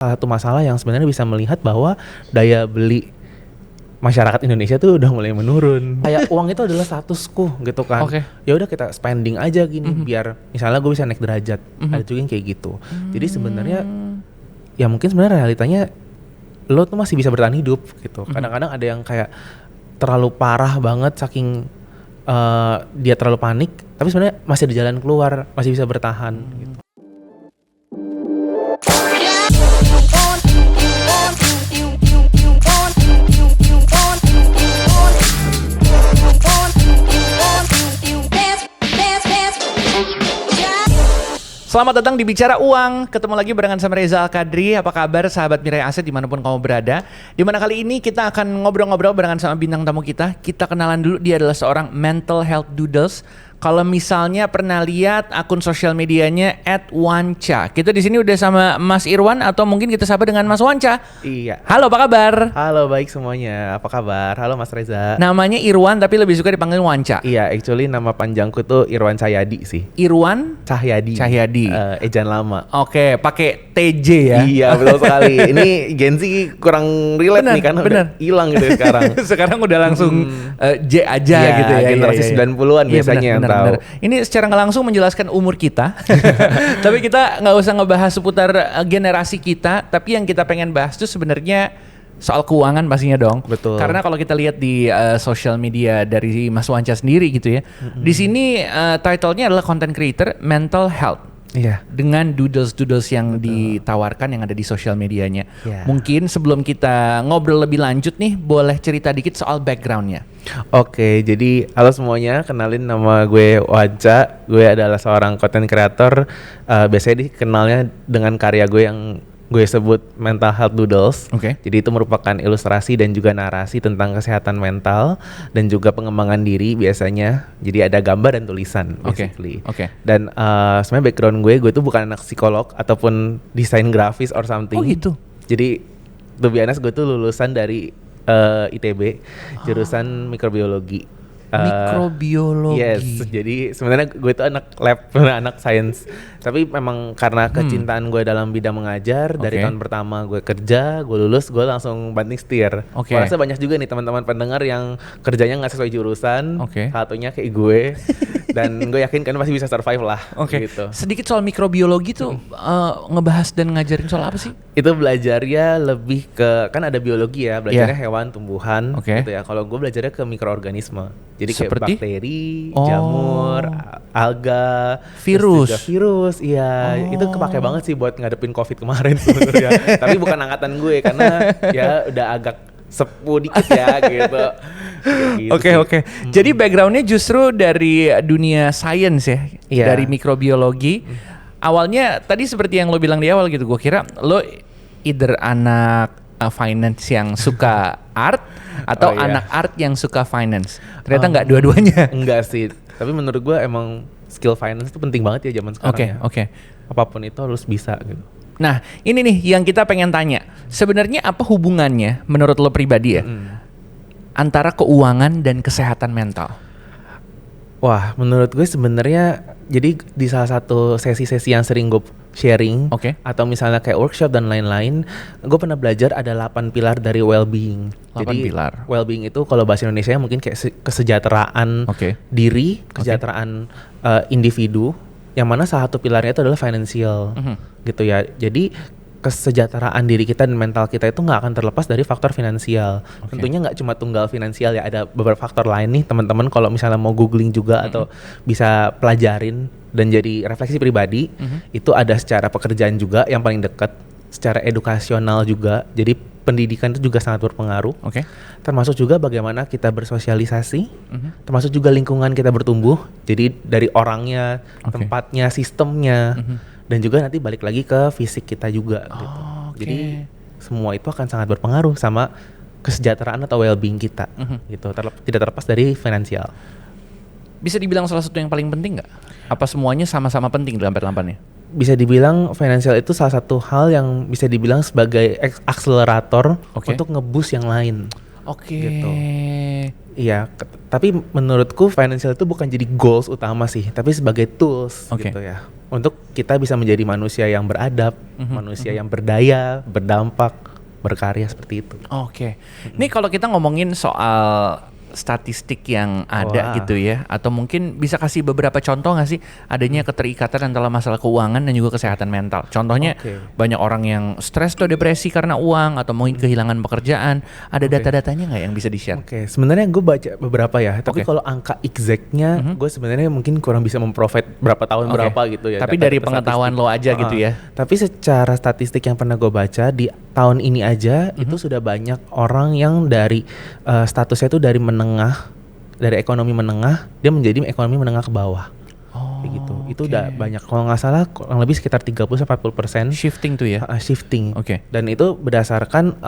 salah satu masalah yang sebenarnya bisa melihat bahwa daya beli masyarakat Indonesia tuh udah mulai menurun. Kayak uang itu adalah statusku gitu kan. Oke. Ya udah kita spending aja gini biar misalnya gue bisa naik derajat. Ada juga yang kayak gitu. Jadi sebenarnya ya mungkin sebenarnya realitanya lo tuh masih bisa bertahan hidup gitu. Kadang-kadang ada yang kayak terlalu parah banget saking dia terlalu panik, tapi sebenarnya masih ada jalan keluar, masih bisa bertahan gitu. Selamat datang di Bicara Uang. Ketemu lagi barengan sama Reza Al-Kadri. Apa kabar sahabat Mirai Aset dimanapun kamu berada. Dimana kali ini kita akan ngobrol-ngobrol barengan sama bintang tamu kita. Kita kenalan dulu, dia adalah seorang mental health doodles. Kalau misalnya pernah lihat akun sosial medianya @wanca. Kita di sini udah sama Mas Irwan atau mungkin kita sapa dengan Mas Wanca. Iya. Halo, apa kabar? Halo, baik semuanya. Apa kabar? Halo Mas Reza. Namanya Irwan tapi lebih suka dipanggil Wanca. Iya, actually nama panjangku tuh Irwan Cahyadi sih. Irwan Cahyadi. Ejaan lama. Oke, pakai TJ ya. Iya, betul sekali. Ini Gen Z kurang relate Bener, nih kan bener. udah hilang gitu sekarang. Sekarang udah langsung J aja Iya, gitu ya. generasi 90-an Iya, biasanya yang tahu. Ini secara nggak langsung menjelaskan umur kita. Tapi kita nggak usah ngebahas seputar generasi kita. Tapi yang kita pengen bahas tuh sebenarnya soal keuangan pastinya dong. Betul. Karena kalau kita lihat di social media dari Mas Wanca sendiri gitu ya. Di sini title-nya adalah content creator mental health. Iya. Dengan doodles yang ditawarkan yang ada di sosial medianya. Ya. Mungkin sebelum kita ngobrol lebih lanjut nih, boleh cerita dikit soal backgroundnya. Oke, jadi halo semuanya, kenalin nama gue Wanca. Gue adalah seorang content creator. Biasanya dikenalnya dengan karya gue yang gue sebut mental health doodles. Oke. Jadi itu merupakan ilustrasi dan juga narasi tentang kesehatan mental dan juga pengembangan diri biasanya. Jadi ada gambar dan tulisan basically. Oke. Dan sebenarnya background gue tuh bukan anak psikolog ataupun desain grafis or something. Oh gitu. Jadi to be honest, gue tuh lulusan dari ITB, jurusan mikrobiologi. Mikrobiologi. Yes, jadi sebenarnya gue itu anak lab, anak sains. Tapi memang karena kecintaan gue dalam bidang mengajar, dari tahun pertama gue kerja, gue lulus, gue langsung banting setir. Oke. Gue rasa banyak juga nih teman-teman pendengar yang kerjanya nggak sesuai jurusan, satunya kayak gue. Dan gue yakin kan pasti bisa survive lah. Gitu. Sedikit soal mikrobiologi tuh ngebahas dan ngajarin soal apa sih? Itu belajarnya lebih ke, kan ada biologi ya, belajarnya hewan, tumbuhan gitu ya. Kalau gue belajarnya ke mikroorganisme. Jadi kayak seperti? bakteri, jamur, alga, virus, iya. Itu kepake banget sih buat ngadepin COVID kemarin sebenarnya. Tapi bukan angkatan gue karena ya udah agak sepuh dikit ya gitu. Oke. Jadi backgroundnya justru dari dunia sains ya, dari mikrobiologi. Awalnya tadi seperti yang lo bilang di awal gitu, gue kira lo either anak finance yang suka art atau anak art yang suka finance. Ternyata nggak dua-duanya. Enggak sih. Tapi menurut gue emang skill finance itu penting banget ya zaman sekarang. Oke. Apapun itu harus bisa gitu. Nah, ini nih yang kita pengen tanya. Sebenarnya apa hubungannya menurut lo pribadi ya antara keuangan dan kesehatan mental? Wah, menurut gue sebenarnya jadi di salah satu sesi-sesi yang sering gue sharing atau misalnya kayak workshop dan lain-lain, gue pernah belajar ada 8 pilar dari well-being. 8 pilar. Well-being itu kalau bahasa Indonesia mungkin kayak kesejahteraan diri, kesejahteraan individu, yang mana salah satu pilarnya itu adalah financial gitu ya. Jadi kesejahteraan diri kita dan mental kita itu nggak akan terlepas dari faktor finansial. Tentunya nggak cuma tunggal finansial ya, ada beberapa faktor lain nih teman-teman kalau misalnya mau googling juga atau bisa pelajarin dan jadi refleksi pribadi. Itu ada secara pekerjaan juga yang paling dekat, secara edukasional juga. Jadi pendidikan itu juga sangat berpengaruh. Termasuk juga bagaimana kita bersosialisasi, termasuk juga lingkungan kita bertumbuh. Jadi dari orangnya, tempatnya, sistemnya. Dan juga nanti balik lagi ke fisik kita juga gitu. Jadi semua itu akan sangat berpengaruh sama kesejahteraan atau well-being kita gitu. Tidak terlepas dari finansial. Bisa dibilang salah satu yang paling penting nggak? Apa semuanya sama-sama penting dalam lampannya? Bisa dibilang finansial itu salah satu hal yang bisa dibilang sebagai akselerator untuk nge-boost yang lain. Gitu. Iya, tapi menurutku financial itu bukan jadi goals utama sih, tapi sebagai tools gitu ya. Untuk kita bisa menjadi manusia yang beradab, manusia yang berdaya, berdampak, berkarya seperti itu. Ini kalau kita ngomongin soal statistik yang ada gitu ya, atau mungkin bisa kasih beberapa contoh nggak sih adanya keterikatan antara masalah keuangan dan juga kesehatan mental. Contohnya banyak orang yang stres atau depresi karena uang, atau mungkin kehilangan pekerjaan. Ada data-datanya nggak yang bisa di-share? Sebenarnya gue baca beberapa ya, tapi kalau angka exactnya gue sebenarnya mungkin kurang bisa memprovide berapa tahun berapa gitu ya. Tapi dari pengetahuan lo aja gitu ya. Tapi secara statistik yang pernah gue baca di tahun ini aja itu sudah banyak orang yang dari statusnya itu dari ekonomi menengah dia menjadi ekonomi menengah ke bawah. Gitu. Itu udah banyak, kalau nggak salah kurang lebih sekitar 30-40% shifting tuh ya. Shifting. Dan itu berdasarkan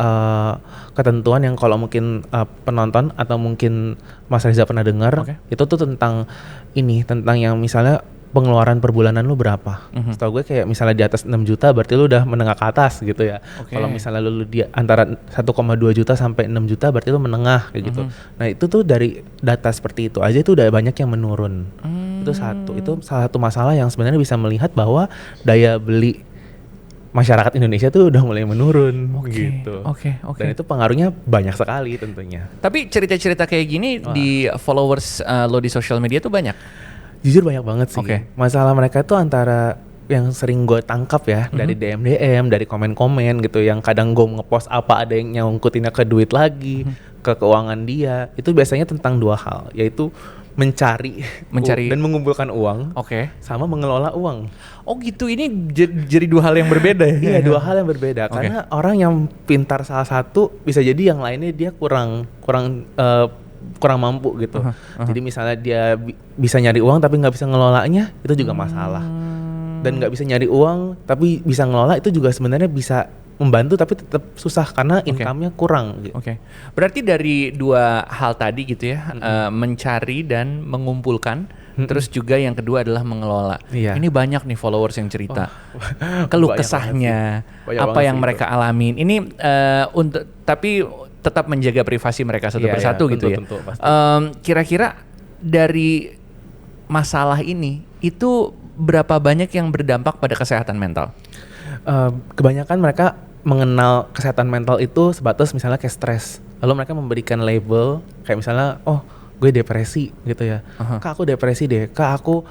ketentuan yang kalau mungkin penonton atau mungkin Mas Reza pernah dengar, itu tuh tentang yang misalnya pengeluaran per bulanan lu berapa. Setahu gue kayak misalnya di atas 6 juta berarti lu udah menengah ke atas gitu ya. Kalau misalnya lu di antara 1,2 juta sampai 6 juta berarti lu menengah kayak gitu. Nah itu tuh dari data seperti itu aja itu udah banyak yang menurun. Itu salah satu masalah yang sebenarnya bisa melihat bahwa daya beli masyarakat Indonesia tuh udah mulai menurun gitu. Dan itu pengaruhnya banyak sekali tentunya. Tapi cerita-cerita kayak gini di followers lo di social media tuh banyak? Jujur banyak banget sih. Masalah mereka tuh antara yang sering gue tangkap ya dari DM, dari komen-komen gitu, yang kadang gue ngepost apa ada yang nyangkutinnya ke duit lagi, ke keuangan dia. Itu biasanya tentang dua hal, yaitu mencari dan mengumpulkan uang, sama mengelola uang. Oh gitu, ini jadi dua hal yang berbeda ya? Iya, dua hal yang berbeda. Karena orang yang pintar salah satu bisa jadi yang lainnya dia kurang mampu gitu. Jadi misalnya dia bisa nyari uang tapi nggak bisa ngelolanya, itu juga masalah. Dan nggak bisa nyari uang tapi bisa ngelola, itu juga sebenarnya bisa membantu tapi tetap susah karena income-nya kurang gitu. Berarti dari dua hal tadi gitu ya, mencari dan mengumpulkan, terus juga yang kedua adalah mengelola. Ini banyak nih followers yang cerita keluh kesahnya, apa yang mereka alamin. Ini tapi tetap menjaga privasi mereka satu persatu gitu ya. Kira-kira dari masalah ini itu berapa banyak yang berdampak pada kesehatan mental? Kebanyakan mereka mengenal kesehatan mental itu sebatas misalnya kayak stres. Lalu mereka memberikan label kayak misalnya, oh gue depresi gitu ya. Kak aku depresi deh, kak aku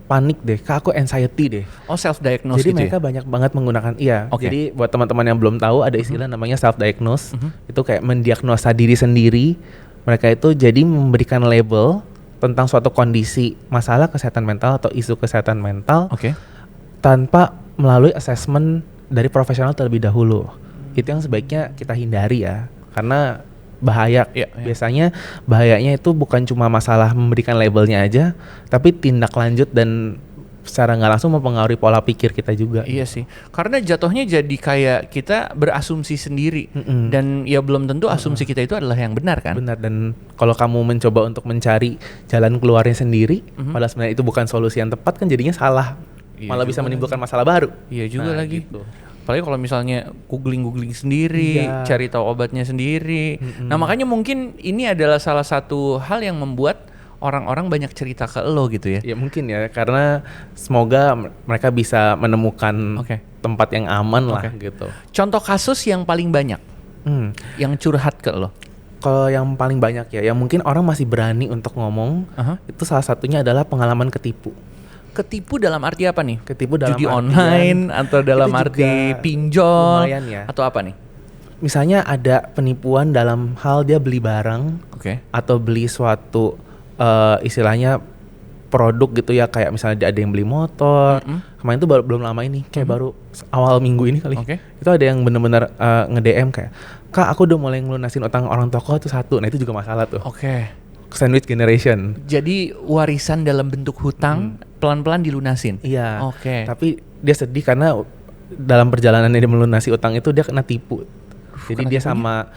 panik deh, kak aku anxiety deh. Oh self-diagnose jadi gitu mereka banyak banget menggunakan, jadi buat teman-teman yang belum tahu ada istilah namanya self-diagnose. Itu kayak mendiagnosa diri sendiri. Mereka itu jadi memberikan label tentang suatu kondisi masalah kesehatan mental atau isu kesehatan mental tanpa melalui assessment dari profesional terlebih dahulu. Itu yang sebaiknya kita hindari ya, karena bahaya. Biasanya bahayanya itu bukan cuma masalah memberikan labelnya aja, tapi tindak lanjut dan secara nggak langsung mempengaruhi pola pikir kita juga. Iya sih, karena jatuhnya jadi kayak kita berasumsi sendiri, dan ya belum tentu asumsi kita itu adalah yang benar kan? Benar, dan kalau kamu mencoba untuk mencari jalan keluarnya sendiri, padahal sebenarnya itu bukan solusi yang tepat, kan jadinya salah. Malah bisa menimbulkan masalah baru. Iya juga lagi. Gitu. Apalagi kalau misalnya googling sendiri, cari tahu obatnya sendiri. Nah makanya mungkin ini adalah salah satu hal yang membuat orang-orang banyak cerita ke lo gitu ya. Ya mungkin ya, karena semoga mereka bisa menemukan tempat yang aman lah gitu. Contoh kasus yang paling banyak yang curhat ke lo? Kalau yang paling banyak ya, yang mungkin orang masih berani untuk ngomong, itu salah satunya adalah pengalaman ketipu. Ketipu dalam arti apa nih? Ketipu dalam judi online atau dalam arti pinjol ya. Atau apa nih? Misalnya ada penipuan dalam hal dia beli barang atau beli suatu istilahnya produk gitu ya, kayak misalnya ada yang beli motor. Kemarin itu belum lama ini, kayak baru awal minggu ini kali. Itu ada yang benar-benar nge-DM kayak, "Kak, aku udah mulai ngelunasin utang orang toko itu satu." Nah, itu juga masalah tuh. Sandwich generation. Jadi warisan dalam bentuk hutang pelan-pelan dilunasin. Iya. Tapi dia sedih karena dalam perjalanannya dia melunasi utang itu dia kena tipu. Jadi dia sama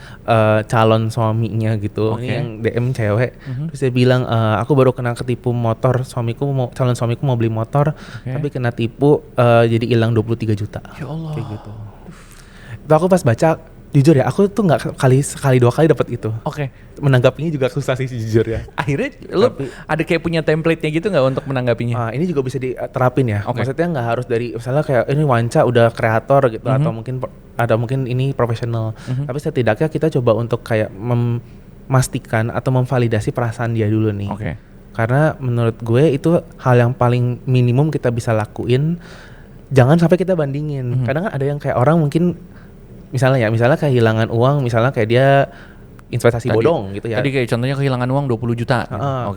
calon suaminya gitu, ini yang DM cewek, terus dia bilang, aku baru kena ketipu motor, calon suamiku mau beli motor, tapi kena tipu, jadi hilang 23 juta. Ya Allah. Kayak gitu. Itu aku pas baca, Jujur ya, aku tuh nggak sekali dua kali dapat itu. Oke. Menanggapinya juga susah sih jujur ya. Akhirnya lu ada kayak punya template-nya gitu nggak untuk menanggapinya? Ini juga bisa diterapin ya. Maksudnya nggak harus dari misalnya kayak ini Wanca udah kreator gitu atau mungkin ini profesional. Tapi setidaknya kita coba untuk kayak memastikan atau memvalidasi perasaan dia dulu nih. Karena menurut gue itu hal yang paling minimum kita bisa lakuin. Jangan sampai kita bandingin. Kadang kan ada yang kayak orang mungkin misalnya kehilangan uang, misalnya kayak dia investasi bodong gitu ya. Tadi kayak contohnya kehilangan uang 20 juta.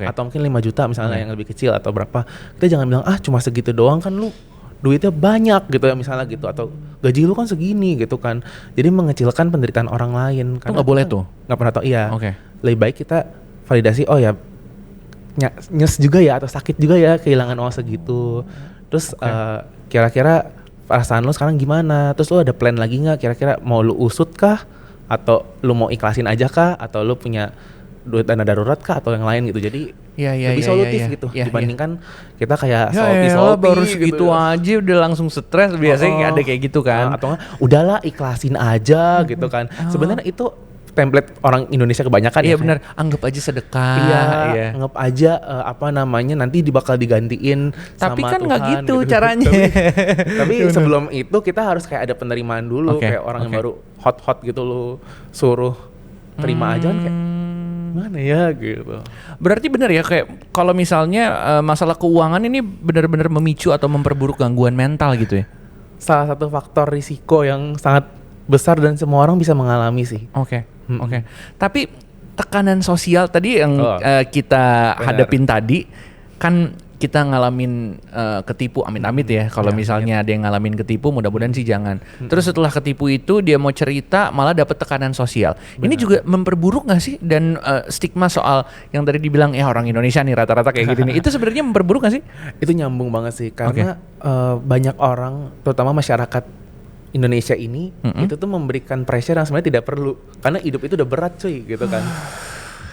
Atau mungkin 5 juta misalnya yang lebih kecil atau berapa. Kita jangan bilang cuma segitu doang kan lu duitnya banyak gitu ya misalnya gitu. Atau gaji lu kan segini gitu kan. Jadi mengecilkan penderitaan orang lain. Itu gak boleh tuh? Gak pernah tahu, iya. Lebih baik kita validasi, oh ya nyes juga ya atau sakit juga ya kehilangan uang segitu. Terus kira-kira perasaan lo sekarang gimana? Terus lo ada plan lagi nggak? Kira-kira mau lo usut kah? Atau lo mau ikhlasin aja kah? Atau lo punya duit dana darurat kah? Atau yang lain gitu. Jadi lebih solutif gitu dibandingkan kita kayak salty baru segitu aja udah langsung stres. Biasanya ada kayak gitu kan. Atau udahlah ikhlasin aja gitu kan. Sebenarnya itu template orang Indonesia kebanyakan ya. Iya benar, anggap aja sedekah. Iya, anggap aja nanti bakal digantiin tapi sama kan nggak gitu caranya. Tapi sebelum itu kita harus kayak ada penerimaan dulu, kayak orang yang baru hot gitu lo suruh terima aja kan kayak mana ya gitu. Berarti benar ya kayak kalau misalnya masalah keuangan ini benar-benar memicu atau memperburuk gangguan mental gitu ya. Salah satu faktor risiko yang sangat besar dan semua orang bisa mengalami sih. Oke. Tapi tekanan sosial tadi yang kita hadapin tadi kan kita ngalamin ketipu, amit-amit ya. Kalau misalnya ada yang ngalamin ketipu, mudah-mudahan sih jangan. Terus setelah ketipu itu dia mau cerita malah dapat tekanan sosial. Ini juga memperburuk nggak sih? Dan stigma soal yang tadi dibilang orang Indonesia nih rata-rata kayak gini nih. Itu sebenarnya memperburuk nggak sih? Itu nyambung banget sih karena banyak orang, terutama masyarakat Indonesia ini itu tuh memberikan pressure yang sebenarnya tidak perlu karena hidup itu udah berat cuy gitu kan.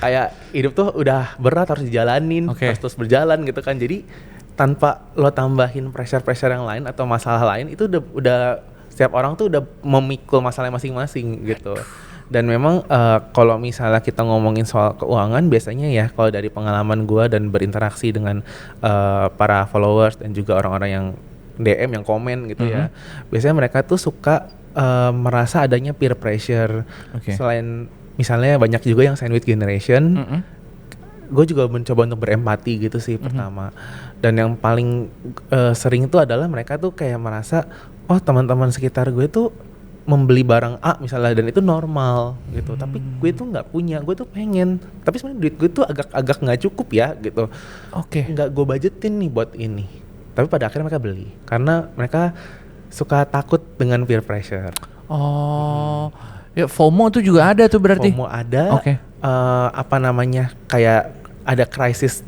Kayak hidup tuh udah berat harus dijalanin, harus terus berjalan gitu kan. Jadi tanpa lo tambahin pressure yang lain atau masalah lain itu udah setiap orang tuh udah memikul masalah masing-masing gitu. Dan memang kalau misalnya kita ngomongin soal keuangan biasanya ya kalau dari pengalaman gue dan berinteraksi dengan para followers dan juga orang-orang yang DM yang komen gitu ya. Biasanya mereka tuh suka merasa adanya peer pressure. Selain misalnya banyak juga yang sandwich generation. Gue juga mencoba untuk berempati gitu sih pertama. Dan yang paling sering itu adalah mereka tuh kayak merasa teman-teman sekitar gue tuh membeli barang A misalnya dan itu normal gitu. Tapi gue tuh nggak punya, gue tuh pengen. Tapi sebenarnya duit gue tuh agak nggak cukup ya gitu. Nggak gue budgetin nih buat ini. Tapi pada akhirnya mereka beli karena mereka suka takut dengan peer pressure. Ya FOMO tuh juga ada tuh berarti. FOMO ada. Kayak ada krisis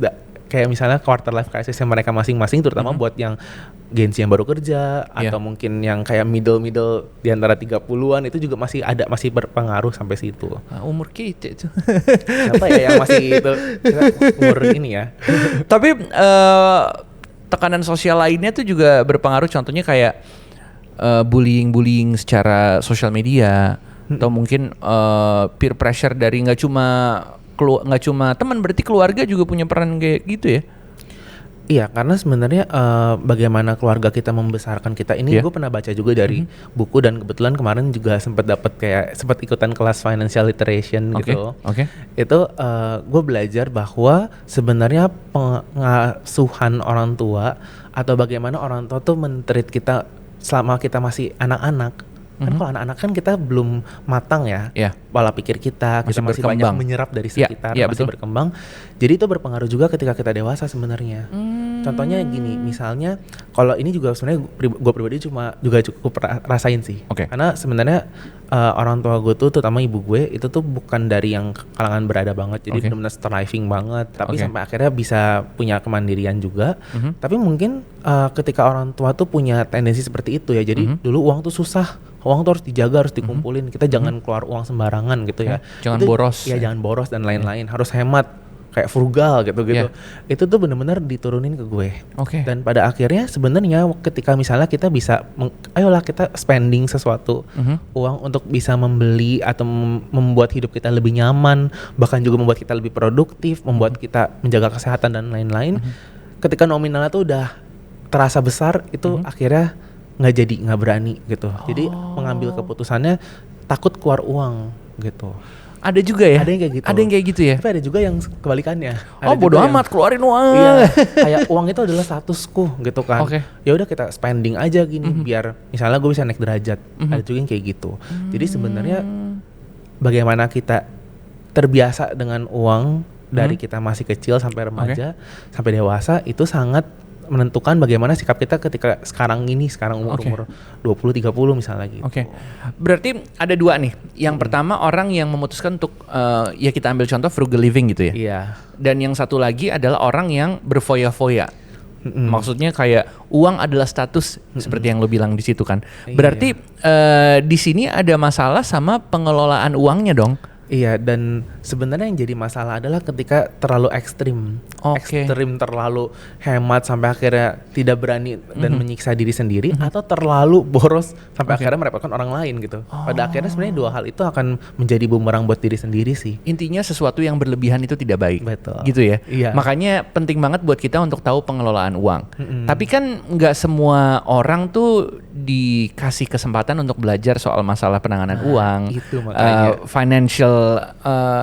kayak misalnya quarter life crisis yang mereka masing-masing terutama buat yang Gen Z yang baru kerja atau mungkin yang kayak middle di antara 30-an itu juga masih berpengaruh sampai situ. Umur kita itu. Siapa ya yang masih itu umur ini ya. Tapi tekanan sosial lainnya tuh juga berpengaruh, contohnya kayak bullying secara sosial media atau mungkin peer pressure dari nggak cuma teman, berarti keluarga juga punya peran kayak gitu ya. Iya, karena sebenarnya bagaimana keluarga kita membesarkan kita ini gue pernah baca juga dari buku dan kebetulan kemarin juga sempat ikutan kelas financial literation gitu. Itu gue belajar bahwa sebenarnya pengasuhan orang tua atau bagaimana orang tua tuh men-treat kita selama kita masih anak-anak. Kan kalau anak-anak kan kita belum matang ya, pola pikir kita masih banyak menyerap dari sekitar, masih berkembang. Jadi itu berpengaruh juga ketika kita dewasa sebenarnya. Contohnya gini, misalnya kalau ini juga sebenarnya gue pribadi juga cukup rasain sih. Karena sebenarnya orang tua gue tuh, terutama ibu gue itu tuh bukan dari yang kalangan berada banget, jadi benar-benar striving banget. Tapi sampai akhirnya bisa punya kemandirian juga. Tapi mungkin ketika orang tua tuh punya tendensi seperti itu ya. Jadi dulu uang tuh susah. Uang tuh harus dijaga, harus dikumpulin. Kita jangan keluar uang sembarangan gitu ya. Jangan boros. Jangan boros dan lain-lain. Harus hemat. kayak frugal gitu-gitu. Itu tuh benar-benar diturunin ke gue. Dan pada akhirnya sebenarnya ketika misalnya kita bisa ayolah kita spending sesuatu uang untuk bisa membeli atau membuat hidup kita lebih nyaman, bahkan juga membuat kita lebih produktif, membuat kita menjaga kesehatan dan lain-lain. Ketika nominalnya tuh udah terasa besar, itu akhirnya nggak berani gitu. Jadi mengambil keputusannya takut keluar uang gitu. Ada juga ya? Ada yang kayak gitu. Ada yang kayak gitu ya? Tapi ada juga yang kebalikannya. Bodo amat keluarin uang. Iya, kayak uang itu adalah statusku gitu kan. Ya udah kita spending aja gini biar misalnya gue bisa naik derajat. Ada juga yang kayak gitu. Jadi sebenarnya bagaimana kita terbiasa dengan uang dari kita masih kecil sampai remaja sampai dewasa itu sangat menentukan bagaimana sikap kita ketika sekarang umur 20-30 misalnya gitu. Berarti ada dua nih. Yang pertama orang yang memutuskan untuk ya kita ambil contoh frugal living gitu ya. Iya. Dan yang satu lagi adalah orang yang berfoya-foya. Maksudnya kayak uang adalah status seperti yang lo bilang di situ kan. Berarti di sini ada masalah sama pengelolaan uangnya dong. Iya, dan sebenarnya yang jadi masalah adalah ketika terlalu ekstrim. Ekstrim, terlalu hemat sampai akhirnya tidak berani dan menyiksa diri sendiri, atau terlalu boros sampai akhirnya merepotkan orang lain gitu. Pada akhirnya sebenarnya dua hal itu akan menjadi bumerang buat diri sendiri sih. Intinya sesuatu yang berlebihan itu tidak baik. Betul. Gitu ya. Iya. Makanya penting banget buat kita untuk tahu pengelolaan uang. Tapi kan nggak semua orang tuh dikasih kesempatan untuk belajar soal masalah penanganan uang. Itu makanya. Financial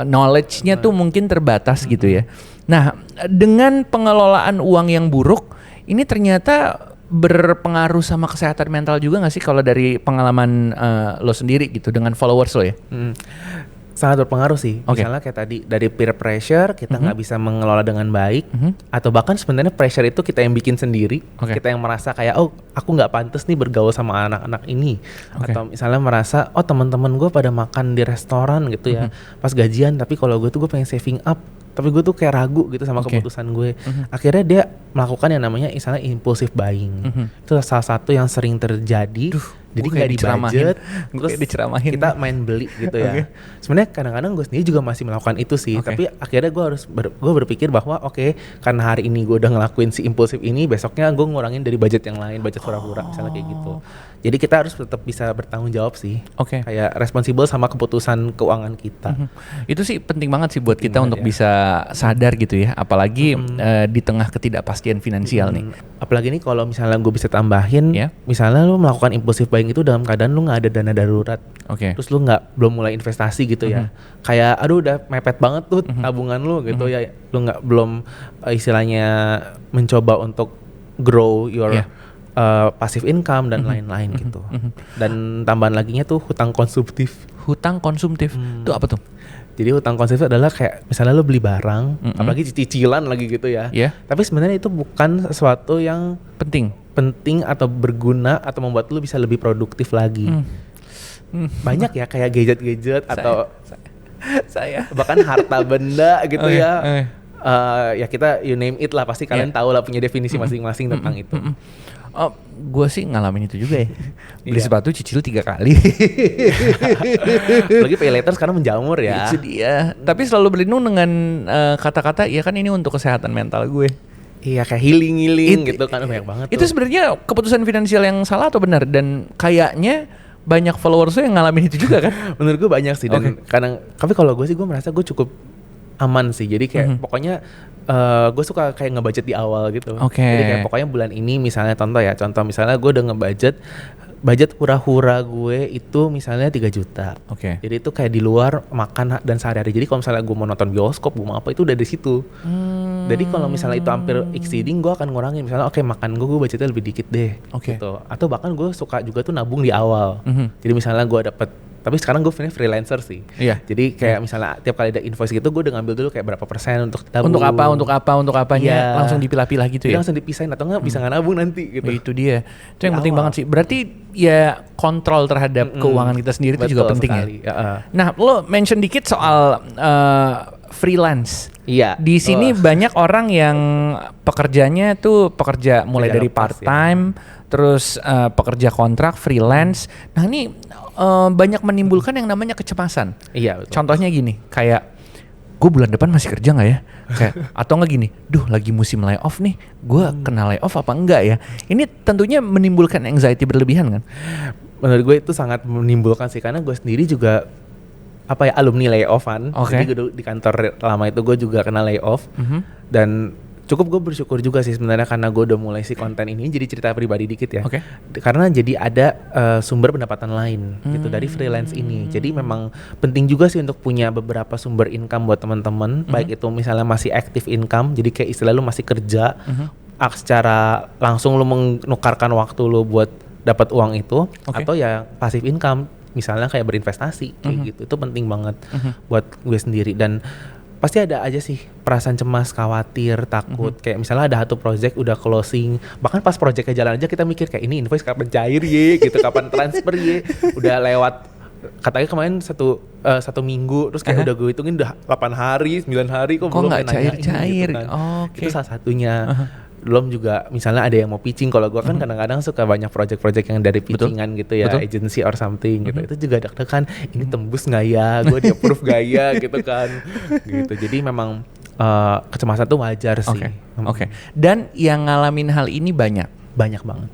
knowledge-nya tuh mungkin terbatas gitu ya. Nah, dengan pengelolaan uang yang buruk, ini ternyata berpengaruh sama kesehatan mental juga nggak sih kalau dari pengalaman lo sendiri gitu dengan followers lo ya? Sangat berpengaruh sih. Misalnya kayak tadi dari peer pressure kita nggak bisa mengelola dengan baik, atau bahkan sebenarnya pressure itu kita yang bikin sendiri. Kita yang merasa kayak aku nggak pantas nih bergaul sama anak-anak ini, atau misalnya merasa teman-teman gue pada makan di restoran gitu ya pas gajian, tapi kalau gue tuh gue pengen saving up, tapi gue tuh kayak ragu gitu sama keputusan gue. Akhirnya dia melakukan yang namanya misalnya impulsive buying. Itu salah satu yang sering terjadi. Jadi nggak di budget, terus kita main beli gitu ya. Sebenarnya kadang-kadang gue sendiri juga masih melakukan itu sih. Tapi akhirnya gue berpikir bahwa karena hari ini gue udah ngelakuin si impulsif ini, besoknya gue ngurangin dari budget yang lain, budget hura-hura misalnya kayak gitu. Jadi kita harus tetap bisa bertanggung jawab sih. Kayak responsibel sama keputusan keuangan kita. Itu sih penting banget sih buat kita untuk bisa sadar gitu ya. Apalagi di tengah ketidakpastian finansial nih. Apalagi nih kalau misalnya gue bisa tambahin, misalnya lu melakukan impulsif buying itu dalam keadaan lu nggak ada dana darurat, terus lu belum mulai investasi gitu ya, kayak aduh udah mepet banget tuh tabungan lu gitu ya, lu belum istilahnya mencoba untuk grow your passive income dan lain-lain gitu. Dan tambahan laginya tuh hutang konsumtif. Hutang konsumtif itu apa tuh? Jadi hutang konsumtif adalah kayak misalnya lo beli barang, apalagi cicilan lagi gitu ya. Tapi sebenarnya itu bukan sesuatu yang penting atau berguna atau membuat lo bisa lebih produktif lagi. Banyak ya kayak gadget-gadget atau saya bahkan harta benda gitu ya. Ya kita you name it lah, pasti kalian tahu lah punya definisi masing-masing tentang itu. Gue sih ngalamin itu juga ya. Beli sepatu cicil 3 kali. Apalagi pay later sekarang menjamur ya. Itu dia. Tapi selalu berlindung dengan kata-kata ya kan ini untuk kesehatan mental gue. Iya kayak healing gitu kan banyak banget. Itu sebenarnya keputusan finansial yang salah atau benar? Dan kayaknya banyak followers yang ngalamin itu juga kan? Menurut gue banyak sih. Dan kadang, tapi kalau gue sih gue merasa gue cukup aman sih. Jadi kayak pokoknya gue suka kayak ngebudget di awal gitu. Jadi kayak pokoknya bulan ini misalnya contoh misalnya gue udah budget hura-hura gue itu misalnya 3 juta. Jadi itu kayak di luar makan dan sehari-hari. Jadi kalau misalnya gue mau nonton bioskop, gue mau apa itu udah di situ. Jadi kalau misalnya itu hampir exceeding, gue akan ngurangin. Misalnya makan gue budgetnya lebih dikit deh. Gitu. Atau bahkan gue suka juga tuh nabung di awal. Jadi misalnya gue dapet, tapi sekarang gue freelancer sih. Jadi kayak misalnya tiap kali ada invoice gitu, gue udah ngambil dulu kayak berapa persen untuk tabung. Untuk apanya langsung dipilah-pilah gitu ya. Langsung dipisahin atau enggak bisa nggak nabung nanti gitu. Itu dia. Itu yang penting banget sih. Berarti ya kontrol terhadap keuangan kita sendiri itu juga penting sekali. Nah, lo mention dikit soal freelance. Di sini banyak orang yang pekerjanya tuh pekerja mulai dari part time, terus pekerja kontrak, freelance. Nah ini banyak menimbulkan yang namanya kecemasan. Contohnya gini, kayak gue bulan depan masih kerja nggak ya? Kayak atau nggak gini, lagi musim layoff nih, gue kena layoff apa enggak ya? Ini tentunya menimbulkan anxiety berlebihan kan? Menurut gue itu sangat menimbulkan sih, karena gue sendiri juga alumni layoffan. Jadi gue di kantor lama itu gue juga kena layoff. Dan cukup gue bersyukur juga sih sebenarnya, karena gue udah mulai si konten ini jadi cerita pribadi dikit ya. Karena jadi ada sumber pendapatan lain gitu dari freelance ini. Jadi memang penting juga sih untuk punya beberapa sumber income buat teman-teman, baik itu misalnya masih active income, jadi kayak istilah lu masih kerja, secara langsung lu menukarkan waktu lu buat dapat uang itu, atau ya passive income, misalnya kayak berinvestasi kayak gitu. Itu penting banget buat gue sendiri. Dan pasti ada aja sih perasaan cemas, khawatir, takut. Kayak misalnya ada satu project udah closing, bahkan pas projectnya jalan aja kita mikir kayak ini invoice kapan cair ye, gitu, kapan transfer ye. Udah lewat, katanya kemarin satu minggu, terus kayak udah gue hitungin udah 8 hari, 9 hari kok belum nggak cair-cair gitu kan. Itu salah satunya. Belum juga misalnya ada yang mau pitching, kalau gue kan kadang-kadang suka banyak project-project yang dari pitchingan gitu ya, agency or something gitu. Itu juga deg-degan, ini tembus nggak ya, gue di approve nggak ya gitu kan. Gitu. Jadi memang kecemasan tuh wajar sih. Dan yang ngalamin hal ini banyak banget.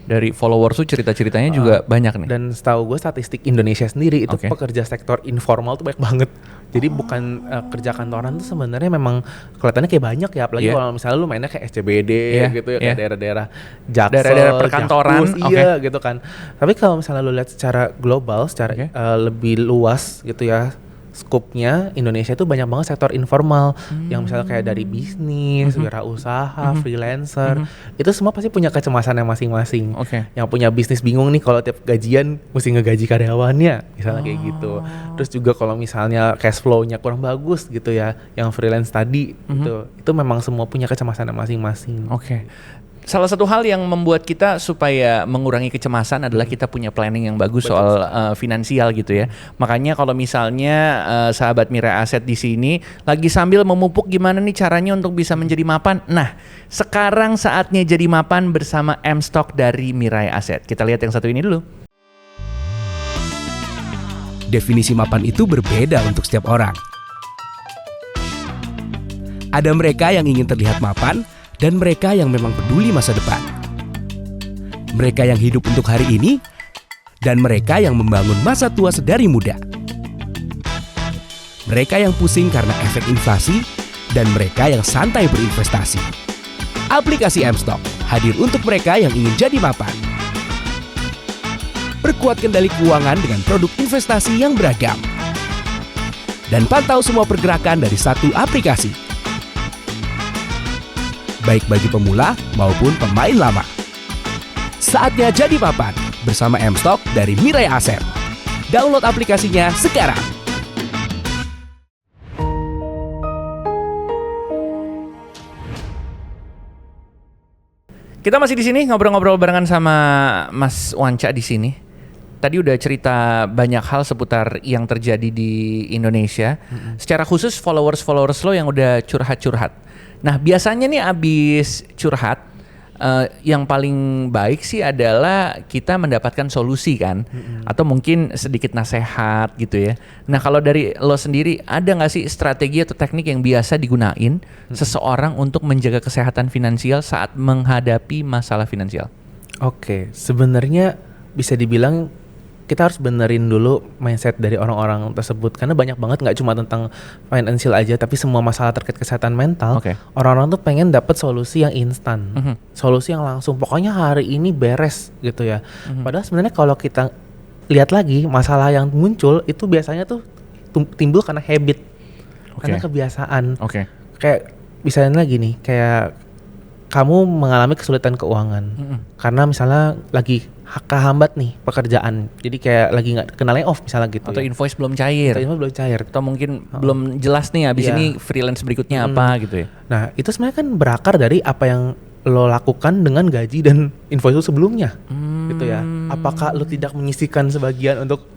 Dari followers tuh cerita-ceritanya juga banyak nih. Dan setahu gue statistik Indonesia sendiri itu pekerja sektor informal tuh banyak banget. Jadi bukan kerja kantoran tuh sebenarnya memang kelihatannya kayak banyak ya, apalagi kalau misalnya lu mainnya kayak SCBD gitu ya, kayak daerah-daerah Jaksel, daerah-daerah perkantoran, iya gitu kan. Tapi kalau misalnya lu lihat secara global, secara lebih luas gitu ya, skupnya Indonesia itu banyak banget sektor informal yang misalnya kayak dari bisnis, wirausaha, freelancer, itu semua pasti punya kecemasannya masing-masing. Yang punya bisnis bingung nih kalau tiap gajian mesti ngegaji karyawannya, misalnya kayak gitu. Terus juga kalau misalnya cash flow-nya kurang bagus gitu ya, yang freelance tadi itu memang semua punya kecemasannya masing-masing. Salah satu hal yang membuat kita supaya mengurangi kecemasan adalah kita punya planning yang bagus soal finansial gitu ya. Makanya kalau misalnya sahabat Mirai Aset di sini lagi sambil memupuk gimana nih caranya untuk bisa menjadi mapan. Nah, sekarang saatnya jadi mapan bersama M-Stock dari Mirai Aset. Kita lihat yang satu ini dulu. Definisi mapan itu berbeda untuk setiap orang. Ada mereka yang ingin terlihat mapan, dan mereka yang memang peduli masa depan. Mereka yang hidup untuk hari ini, dan mereka yang membangun masa tua sedari muda. Mereka yang pusing karena efek inflasi, dan mereka yang santai berinvestasi. Aplikasi M-Stock hadir untuk mereka yang ingin jadi mapan. Perkuat kendali keuangan dengan produk investasi yang beragam. Dan pantau semua pergerakan dari satu aplikasi. Baik bagi pemula maupun pemain lama. Saatnya jadi mapan bersama M-Stock dari Mirai Aset. Download aplikasinya sekarang. Kita masih di sini ngobrol-ngobrol barengan sama Mas Wanca di sini. Tadi udah cerita banyak hal seputar yang terjadi di Indonesia. Secara khusus followers lo yang udah curhat-curhat. Nah, biasanya nih abis curhat, yang paling baik sih adalah kita mendapatkan solusi kan, atau mungkin sedikit nasihat gitu ya. Nah, kalau dari lo sendiri ada nggak sih strategi atau teknik yang biasa digunain seseorang untuk menjaga kesehatan finansial saat menghadapi masalah finansial? Sebenarnya bisa dibilang kita harus benerin dulu mindset dari orang-orang tersebut, karena banyak banget nggak cuma tentang financial aja, tapi semua masalah terkait kesehatan mental. Orang-orang tuh pengen dapat solusi yang instan, solusi yang langsung, pokoknya hari ini beres gitu ya. Padahal sebenarnya kalau kita lihat lagi, masalah yang muncul itu biasanya tuh timbul karena habit, karena kebiasaan. Kayak misalnya lagi nih, kayak kamu mengalami kesulitan keuangan karena misalnya lagi kehambat nih pekerjaan, jadi kayak lagi nggak kena layoff misalnya gitu, atau invoice belum cair, atau mungkin belum jelas nih abis ini freelance berikutnya apa gitu ya. Nah, itu sebenarnya kan berakar dari apa yang lo lakukan dengan gaji dan invoice lo sebelumnya gitu ya. Apakah lo tidak menyisihkan sebagian untuk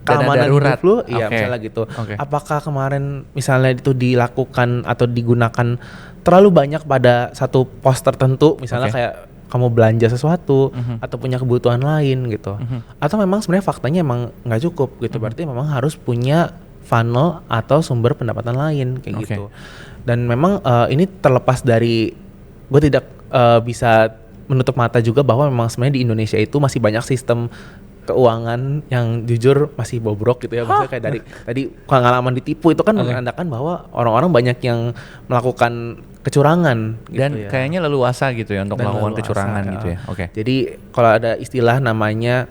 keamanan hidup lo? Iya, misalnya gitu. Apakah kemarin misalnya itu dilakukan atau digunakan terlalu banyak pada satu pos tertentu, misalnya kayak kamu belanja sesuatu atau punya kebutuhan lain gitu, atau memang sebenarnya faktanya emang nggak cukup gitu, berarti memang harus punya funnel atau sumber pendapatan lain kayak gitu. Dan memang ini terlepas dari gue tidak bisa menutup mata juga bahwa memang sebenarnya di Indonesia itu masih banyak sistem keuangan yang jujur masih bobrok gitu ya. Maksudnya kayak dari tadi pengalaman ditipu itu kan menandakan bahwa orang-orang banyak yang melakukan kecurangan gitu dan kayaknya leluasa gitu ya untuk melakukan kecurangan gitu ya. Jadi kalau ada istilah namanya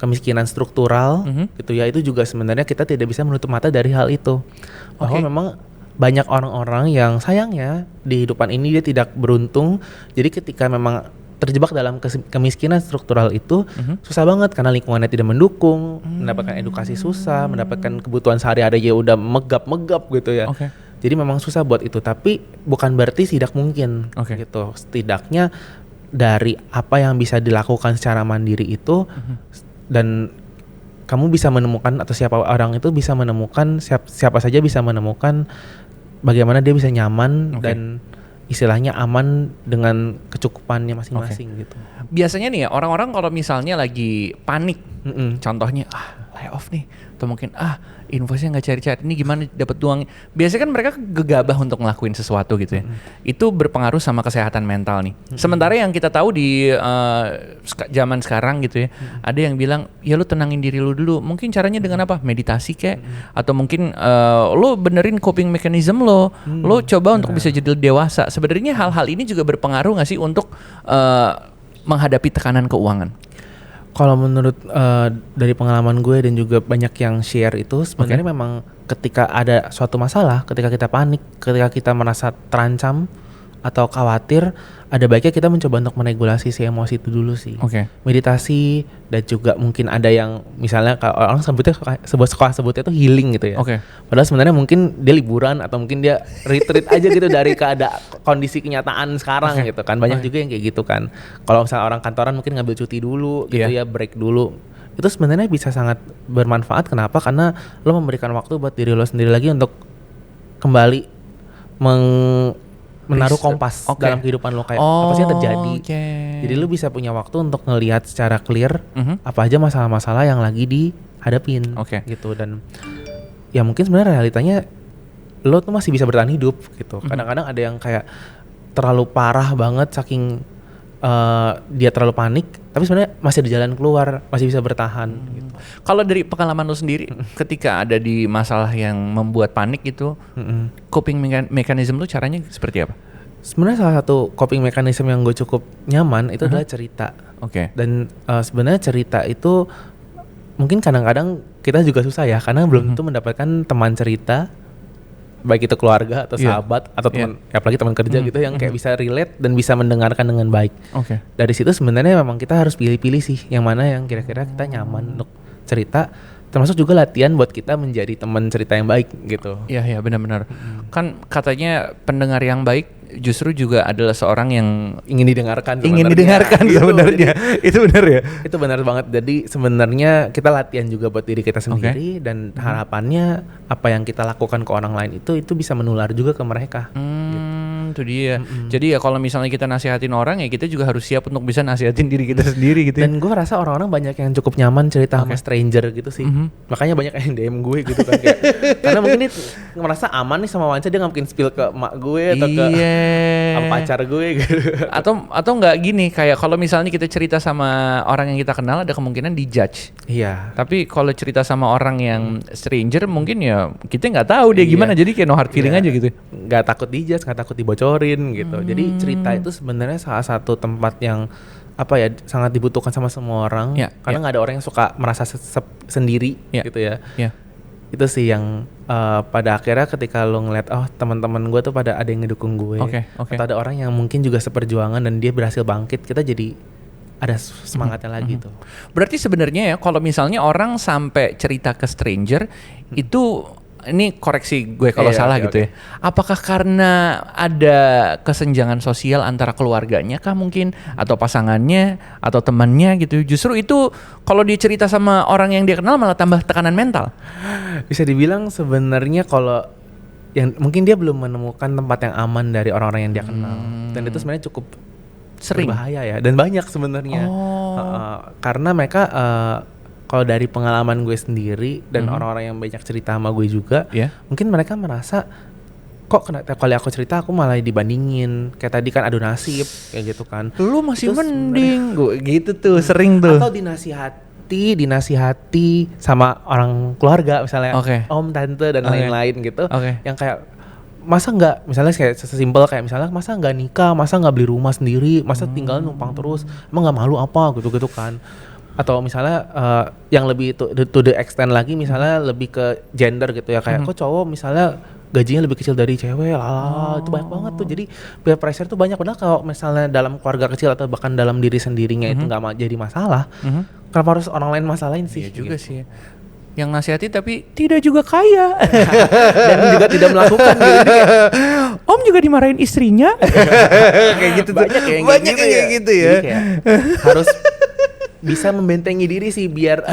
kemiskinan struktural gitu ya, itu juga sebenarnya kita tidak bisa menutup mata dari hal itu. Bahwa memang banyak orang-orang yang sayangnya di kehidupan ini dia tidak beruntung. Jadi ketika memang terjebak dalam kemiskinan struktural itu susah banget karena lingkungannya tidak mendukung, mendapatkan edukasi susah, mendapatkan kebutuhan sehari-hari aja udah megap gitu ya. Jadi memang susah buat itu, tapi bukan berarti tidak mungkin gitu. Setidaknya dari apa yang bisa dilakukan secara mandiri itu dan kamu bisa menemukan atau siapa orang itu bisa menemukan siapa saja bisa menemukan bagaimana dia bisa nyaman dan istilahnya aman dengan kecukupannya masing-masing gitu. Biasanya nih ya orang-orang kalau misalnya lagi panik, contohnya layoff nih, atau mungkin invoice-nya nggak cari-cari, ini gimana dapat uang? Biasanya kan mereka gegabah untuk ngelakuin sesuatu gitu ya. Itu berpengaruh sama kesehatan mental nih. Sementara yang kita tahu di zaman sekarang gitu ya, ada yang bilang ya lu tenangin diri lu dulu. Mungkin caranya dengan apa? Meditasi kek, atau mungkin lu benerin coping mechanism lo coba untuk bisa jadi dewasa. Sebenarnya hal-hal ini juga berpengaruh nggak sih untuk menghadapi tekanan keuangan? Kalau menurut dari pengalaman gue dan juga banyak yang share itu sebenarnya memang ketika ada suatu masalah, ketika kita panik, ketika kita merasa terancam atau khawatir, ada baiknya kita mencoba untuk meregulasi si emosi itu dulu sih. Meditasi dan juga mungkin ada yang misalnya kalau orang sebutnya sebutnya itu healing gitu ya. Padahal sebenarnya mungkin dia liburan atau mungkin dia retreat aja gitu dari kondisi kenyataan sekarang gitu kan. Banyak juga yang kayak gitu kan. Kalau misalnya orang kantoran mungkin ngambil cuti dulu gitu ya, break dulu. Itu sebenarnya bisa sangat bermanfaat. Kenapa? Karena lo memberikan waktu buat diri lo sendiri lagi untuk kembali menaruh kompas dalam kehidupan lo kayak apa sih yang terjadi. Jadi lo bisa punya waktu untuk ngelihat secara clear apa aja masalah-masalah yang lagi dihadapin gitu. Dan ya mungkin sebenarnya realitanya lo tuh masih bisa bertahan hidup gitu. Kadang-kadang ada yang kayak terlalu parah banget saking dia terlalu panik, tapi sebenarnya masih ada jalan keluar, masih bisa bertahan gitu. Kalau dari pengalaman lo sendiri ketika ada di masalah yang membuat panik itu, coping mechanism lo caranya seperti apa? Sebenarnya salah satu coping mechanism yang gue cukup nyaman itu adalah cerita. Dan sebenarnya cerita itu mungkin kadang-kadang kita juga susah ya, karena belum tentu mendapatkan teman cerita, baik itu keluarga atau sahabat atau teman, apalagi teman kerja gitu yang kayak bisa relate dan bisa mendengarkan dengan baik. Dari situ sebenarnya memang kita harus pilih-pilih sih yang mana yang kira-kira kita nyaman untuk cerita, termasuk juga latihan buat kita menjadi teman cerita yang baik gitu. Iya benar-benar. Kan katanya pendengar yang baik justru juga adalah seorang yang ingin didengarkan. Sebenarnya. Itu benar ya. Itu benar banget. Jadi sebenarnya kita latihan juga buat diri kita sendiri dan harapannya apa yang kita lakukan ke orang lain itu bisa menular juga ke mereka. Itu dia. Jadi ya kalau misalnya kita nasihatin orang ya kita juga harus siap untuk bisa nasihatin diri kita sendiri gitu. Dan gue rasa orang-orang banyak yang cukup nyaman cerita sama stranger gitu sih. Makanya banyak yang DM gue gitu kan kayak, karena mungkin dia merasa aman nih sama Wanca, dia nggak mungkin spill ke emak gue atau ke pacar gue gitu. Atau nggak gini, kayak kalau misalnya kita cerita sama orang yang kita kenal ada kemungkinan dijudge. Tapi kalau cerita sama orang yang stranger mungkin ya kita nggak tahu dia gimana, jadi kayak no hard feeling aja gitu. Nggak takut dijudge, nggak takut dibocorin gitu. Jadi cerita itu sebenarnya salah satu tempat yang sangat dibutuhkan sama semua orang. Karena nggak ada orang yang suka merasa sendiri gitu ya. Itu sih yang pada akhirnya ketika lo ngeliat teman-teman gue tuh pada ada yang ngedukung gue, atau ada orang yang mungkin juga seperjuangan dan dia berhasil bangkit, kita jadi ada semangatnya lagi tuh. Berarti sebenarnya ya kalau misalnya orang sampai cerita ke stranger itu, ini koreksi gue kalau salah gitu ya. Apakah karena ada kesenjangan sosial antara keluarganya kah mungkin, atau pasangannya, atau temannya gitu? Justru itu kalau dia cerita sama orang yang dia kenal malah tambah tekanan mental. Bisa dibilang sebenarnya kalau yang mungkin dia belum menemukan tempat yang aman dari orang-orang yang dia kenal. Dan itu sebenarnya cukup sering berbahaya ya, dan banyak sebenarnya. Karena mereka kalau dari pengalaman gue sendiri dan orang-orang yang banyak cerita sama gue juga, mungkin mereka merasa kok kalau aku cerita aku malah dibandingin, kayak tadi kan adu nasib kayak gitu kan. Lu masih mending gue gitu tuh, sering tuh. Atau dinasihati sama orang keluarga misalnya, om, tante dan lain-lain gitu, yang kayak masa nggak, misalnya kayak sesimpel kayak misalnya masa nggak nikah, masa nggak beli rumah sendiri, masa tinggal numpang terus, emang nggak malu apa gitu kan. Atau misalnya yang lebih to the extent lagi, misalnya lebih ke gender gitu ya, kayak kok cowok misalnya gajinya lebih kecil dari cewek, itu banyak banget tuh. Jadi peer pressure tuh banyak. Padahal kalau misalnya dalam keluarga kecil atau bahkan dalam diri sendirinya itu nggak jadi masalah, kenapa harus orang lain masalahin sih? Iya juga sih. Yang nasihati tapi tidak juga kaya dan juga tidak melakukan gitu. Om juga dimarahin istrinya. Kayak gitu banyak kayak gitu ya. Jadi kayak harus bisa membentengi diri sih biar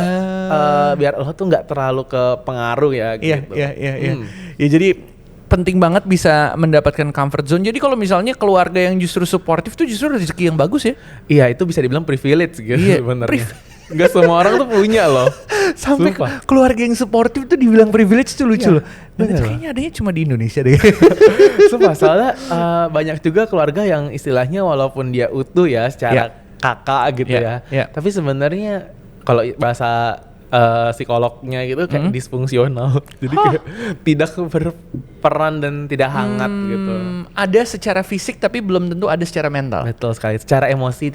lo tuh nggak terlalu ke pengaruh ya gitu. Iya. Ya jadi penting banget bisa mendapatkan comfort zone. Jadi kalau misalnya keluarga yang justru suportif tuh justru rezeki yang bagus ya. Iya, itu bisa dibilang privilege gitu sebenarnya. Gak semua orang tuh punya loh. Sampai keluarga yang suportif tuh dibilang privilege tuh lucu loh. Bener, kayaknya adanya cuma di Indonesia deh. Sumpah, soalnya banyak juga keluarga yang istilahnya walaupun dia utuh ya secara kakak gitu ya. Tapi sebenarnya kalau bahasa psikolognya gitu kayak disfungsional. Jadi kayak tidak berperan dan tidak hangat gitu. Ada secara fisik tapi belum tentu ada secara mental. Betul sekali. Secara emosi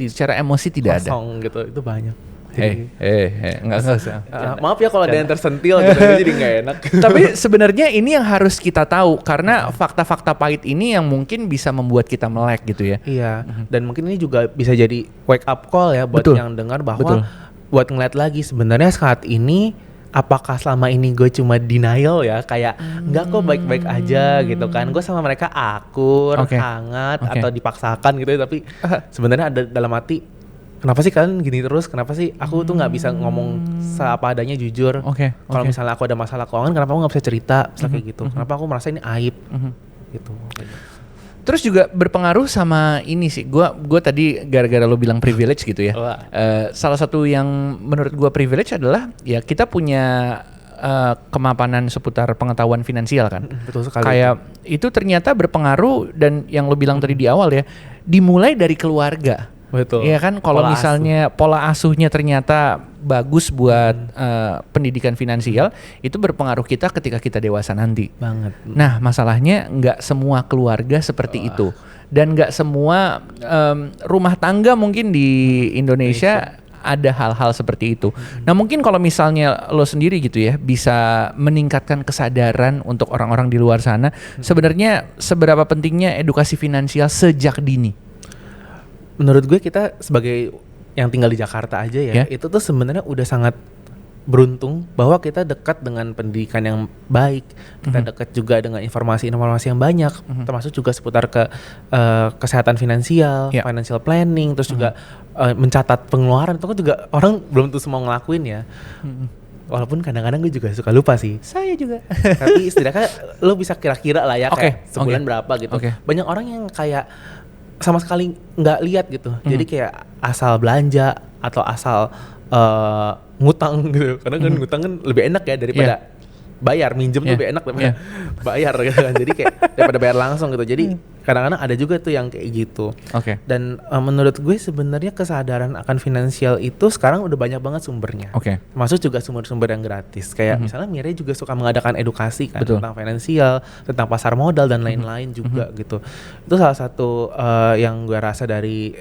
tidak ada. Kosong gitu. Itu banyak. Enggak usah. Maaf ya kalau ada yang tersentil gitu, jadi nggak enak. Tapi sebenarnya ini yang harus kita tahu karena fakta-fakta pahit ini yang mungkin bisa membuat kita melek gitu ya. Iya. Dan mungkin ini juga bisa jadi wake up call ya buat yang dengar bahwa buat ngeliat lagi sebenarnya saat ini apakah selama ini gue cuma denial ya, kayak enggak kok baik-baik aja gitu kan, gue sama mereka akur, hangat atau dipaksakan gitu ya, tapi sebenarnya ada dalam hati kenapa sih kalian gini terus, kenapa sih aku tuh nggak bisa ngomong seapa adanya jujur. Kalau misalnya aku ada masalah keuangan, kenapa aku nggak bisa cerita kayak gitu, kenapa aku merasa ini aib gitu. Terus juga berpengaruh sama ini sih, gue tadi gara-gara lo bilang privilege gitu ya. Salah satu yang menurut gue privilege adalah ya kita punya kemapanan seputar pengetahuan finansial kan. Betul sekali. Kayak itu ternyata berpengaruh dan yang lo bilang tadi di awal ya, dimulai dari keluarga. Betul. Iya kan, kalau misalnya pola asuhnya ternyata bagus buat pendidikan finansial, itu berpengaruh kita ketika kita dewasa nanti. Banget. Nah, masalahnya nggak semua keluarga seperti itu, dan nggak semua rumah tangga mungkin di Indonesia ada hal-hal seperti itu. Nah, mungkin kalau misalnya lo sendiri gitu ya bisa meningkatkan kesadaran untuk orang-orang di luar sana, sebenarnya seberapa pentingnya edukasi finansial sejak dini? Menurut gue kita sebagai yang tinggal di Jakarta aja ya, itu tuh sebenarnya udah sangat beruntung bahwa kita dekat dengan pendidikan yang baik, kita dekat juga dengan informasi-informasi yang banyak, termasuk juga seputar kesehatan finansial, financial planning, terus juga mencatat pengeluaran. Itu kan juga orang belum tentu semua ngelakuin ya. Walaupun kadang-kadang gue juga suka lupa sih. Saya juga. Tapi setidaknya lo bisa kira-kira lah ya, kayak sebulan berapa gitu. Banyak orang yang kayak sama sekali nggak lihat gitu, jadi kayak asal belanja atau asal ngutang gitu, karena kan ngutang kan lebih enak ya daripada bayar, minjem tuh lebih enak daripada bayar gitu kan, jadi kayak daripada bayar langsung gitu. Jadi kadang-kadang ada juga tuh yang kayak gitu. Dan menurut gue sebenarnya kesadaran akan finansial itu sekarang udah banyak banget sumbernya. Termasuk juga sumber-sumber yang gratis. Kayak misalnya Mire juga suka mengadakan edukasi kan tentang finansial, tentang pasar modal dan lain-lain juga gitu. Itu salah satu yang gue rasa dari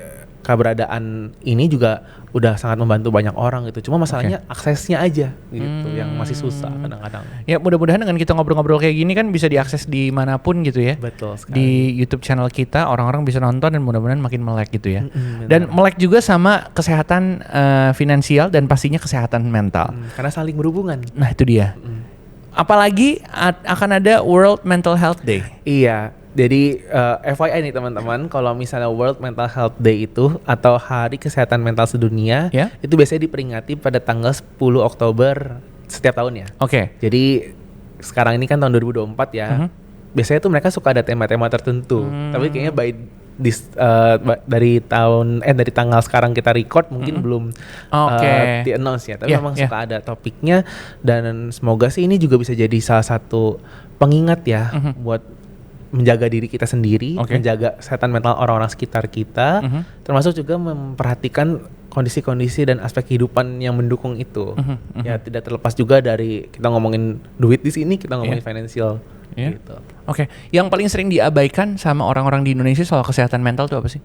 keberadaan ini juga udah sangat membantu banyak orang gitu. Cuma masalahnya aksesnya aja gitu yang masih susah kadang-kadang. Ya mudah-mudahan dengan kita ngobrol-ngobrol kayak gini kan bisa diakses dimanapun gitu ya. Betul sekali. Di YouTube channel kita orang-orang bisa nonton dan mudah-mudahan makin melek gitu ya. Dan melek juga sama kesehatan finansial dan pastinya kesehatan mental. Karena saling berhubungan. Nah itu dia. Apalagi akan ada World Mental Health Day. Iya. Jadi FYI nih teman-teman, kalau misalnya World Mental Health Day itu atau Hari Kesehatan Mental Sedunia, itu biasanya diperingati pada tanggal 10 Oktober setiap tahun ya. Jadi sekarang ini kan tahun 2024 ya. Biasanya tuh mereka suka ada tema-tema tertentu. Tapi kayaknya by dari tanggal sekarang kita record mungkin belum di announce ya, tapi memang suka ada topiknya, dan semoga sih ini juga bisa jadi salah satu pengingat ya buat menjaga diri kita sendiri, menjaga kesehatan mental orang-orang sekitar kita, termasuk juga memperhatikan kondisi-kondisi dan aspek kehidupan yang mendukung itu. Ya tidak terlepas juga dari kita ngomongin duit di sini, kita ngomongin financial. Gitu. Yang paling sering diabaikan sama orang-orang di Indonesia soal kesehatan mental itu apa sih?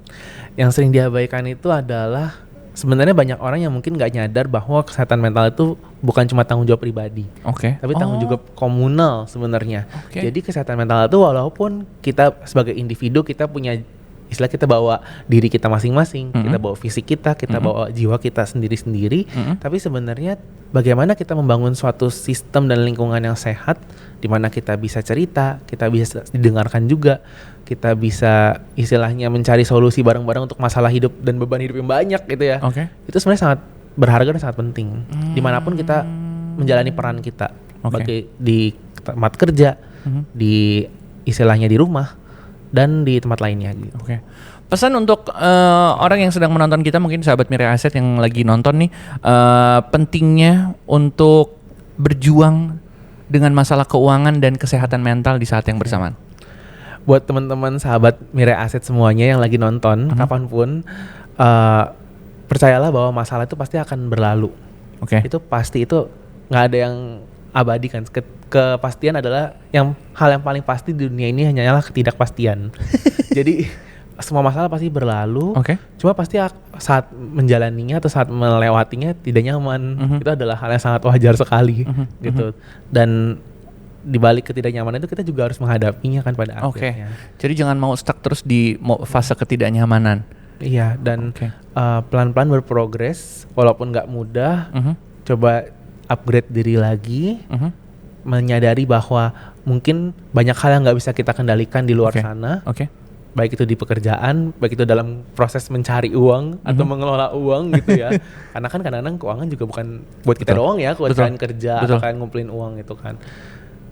Yang sering diabaikan itu adalah sebenarnya banyak orang yang mungkin nggak nyadar bahwa kesehatan mental itu bukan cuma tanggung jawab pribadi, tapi tanggung jawab komunal sebenarnya. Jadi kesehatan mental itu walaupun kita sebagai individu kita punya istilah, kita bawa diri kita masing-masing, kita bawa fisik kita bawa jiwa kita sendiri-sendiri, tapi sebenarnya bagaimana kita membangun suatu sistem dan lingkungan yang sehat di mana kita bisa cerita, kita bisa didengarkan juga, kita bisa istilahnya mencari solusi bareng-bareng untuk masalah hidup dan beban hidup yang banyak gitu ya. Itu sebenarnya sangat berharga dan sangat penting dimanapun kita menjalani peran kita, bagi di tempat kerja, di istilahnya di rumah, dan di tempat lainnya gitu. Pesan untuk orang yang sedang menonton kita, mungkin sahabat Mirai Aset yang lagi nonton nih, pentingnya untuk berjuang dengan masalah keuangan dan kesehatan mental di saat yang bersamaan. Buat teman-teman sahabat Mirai Aset semuanya yang lagi nonton, kapanpun, percayalah bahwa masalah itu pasti akan berlalu. Itu pasti, itu nggak ada yang abadi kan. Kepastian adalah hal yang paling pasti di dunia ini hanyalah ketidakpastian. Jadi semua masalah pasti berlalu. Cuma pasti saat menjalaninya atau saat melewatinya tidak nyaman. Itu adalah hal yang sangat wajar sekali gitu. Dan di balik ketidaknyamanan itu kita juga harus menghadapinya kan pada akhirnya. Jadi jangan mau stuck terus di fase ketidaknyamanan. Iya, dan pelan-pelan berprogres walaupun nggak mudah. Coba upgrade diri lagi. Menyadari bahwa mungkin banyak hal yang nggak bisa kita kendalikan di luar sana, baik itu di pekerjaan, baik itu dalam proses mencari uang atau mengelola uang gitu ya. Karena kan kadang-kadang keuangan juga bukan buat kita doang ya, buat kalian kerja atau kalian ngumpulin uang itu kan.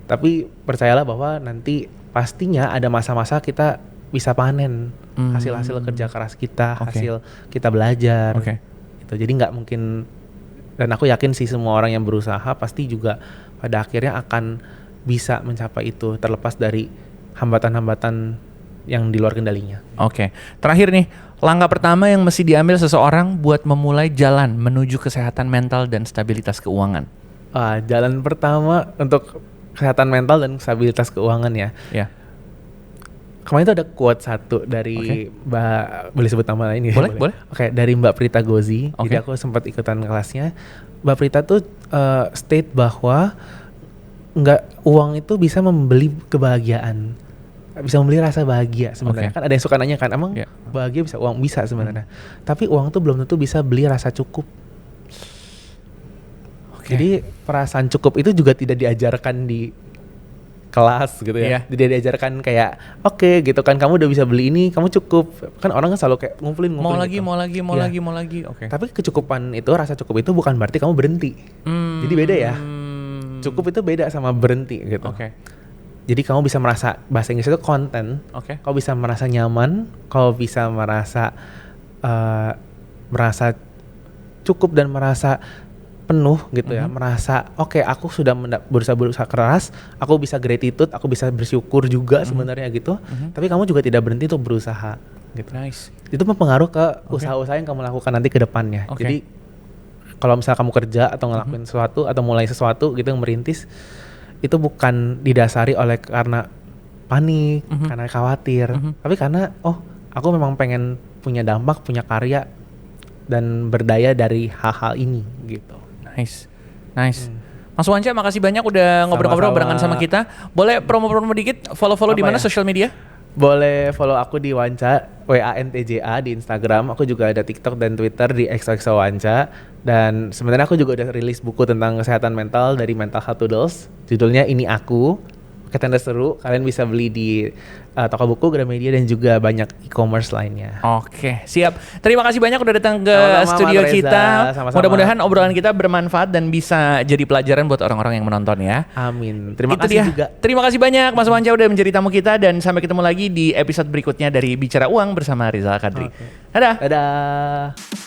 Tapi percayalah bahwa nanti pastinya ada masa-masa kita bisa panen hasil-hasil kerja keras kita, hasil kita belajar. Gitu. Jadi nggak mungkin, dan aku yakin sih semua orang yang berusaha pasti juga pada akhirnya akan bisa mencapai itu, terlepas dari hambatan-hambatan yang di luar kendalinya. Terakhir nih, langkah pertama yang mesti diambil seseorang buat memulai jalan menuju kesehatan mental dan stabilitas keuangan. Jalan pertama untuk kesehatan mental dan stabilitas keuangan ya. Kemarin itu ada quote satu dari Mbak, boleh sebut nama ini? Boleh. Dari Mbak Prita Gozi. Jadi aku sempat ikutan kelasnya. Mbak Prita tuh state bahwa uang itu bisa membeli kebahagiaan, bisa membeli rasa bahagia sebenarnya. Kan ada yang suka nanya kan, emang bahagia bisa uang? Bisa sebenarnya. Tapi uang tuh belum tentu bisa beli rasa cukup. Jadi perasaan cukup itu juga tidak diajarkan di kelas gitu ya. Jadi diajarkan kayak gitu kan, kamu udah bisa beli ini, kamu cukup. Kan orang kan selalu kayak ngumpulin mau gitu. lagi. Tapi kecukupan itu, rasa cukup itu bukan berarti kamu berhenti. Jadi beda ya. Cukup itu beda sama berhenti gitu. Jadi kamu bisa merasa, bahasa Inggris itu content. Kau bisa merasa nyaman, kau bisa merasa cukup dan merasa penuh gitu ya, merasa aku sudah berusaha keras, aku bisa gratitude, aku bisa bersyukur juga sebenarnya gitu. Tapi kamu juga tidak berhenti untuk berusaha gitu. Itu mempengaruhi ke usaha-usaha yang kamu lakukan nanti ke depannya. Jadi kalau misalnya kamu kerja atau ngelakuin sesuatu atau mulai sesuatu gitu yang merintis, itu bukan didasari oleh karena panik, karena khawatir, tapi karena aku memang pengen punya dampak, punya karya dan berdaya dari hal-hal ini gitu. Nice. Mas Wanca, makasih banyak udah ngobrol-ngobrol barengan sama kita. Boleh promo-promo dikit, follow di mana sosial media? Boleh follow aku di Wanca, WANTJA di Instagram. Aku juga ada TikTok dan Twitter di XOXO Wanca. Dan sebenarnya aku juga udah rilis buku tentang kesehatan mental dari Mental Health Doodles. Judulnya Ini Aku. pakai tenda seru. Kalian bisa beli di toko buku, Gramedia, dan juga banyak e-commerce lainnya. Oke, siap. Terima kasih banyak udah datang ke Sama-sama, studio Reza. kita. Sama-sama. Mudah-mudahan obrolan kita bermanfaat dan bisa jadi pelajaran buat orang-orang yang menonton ya. Amin. Terima Itu kasih dia. juga. Terima kasih banyak Mas Wanca udah menjadi tamu kita, dan sampai ketemu lagi di episode berikutnya dari Bicara Uang bersama Rizal Kadri. Okay. Dadah. Dadah.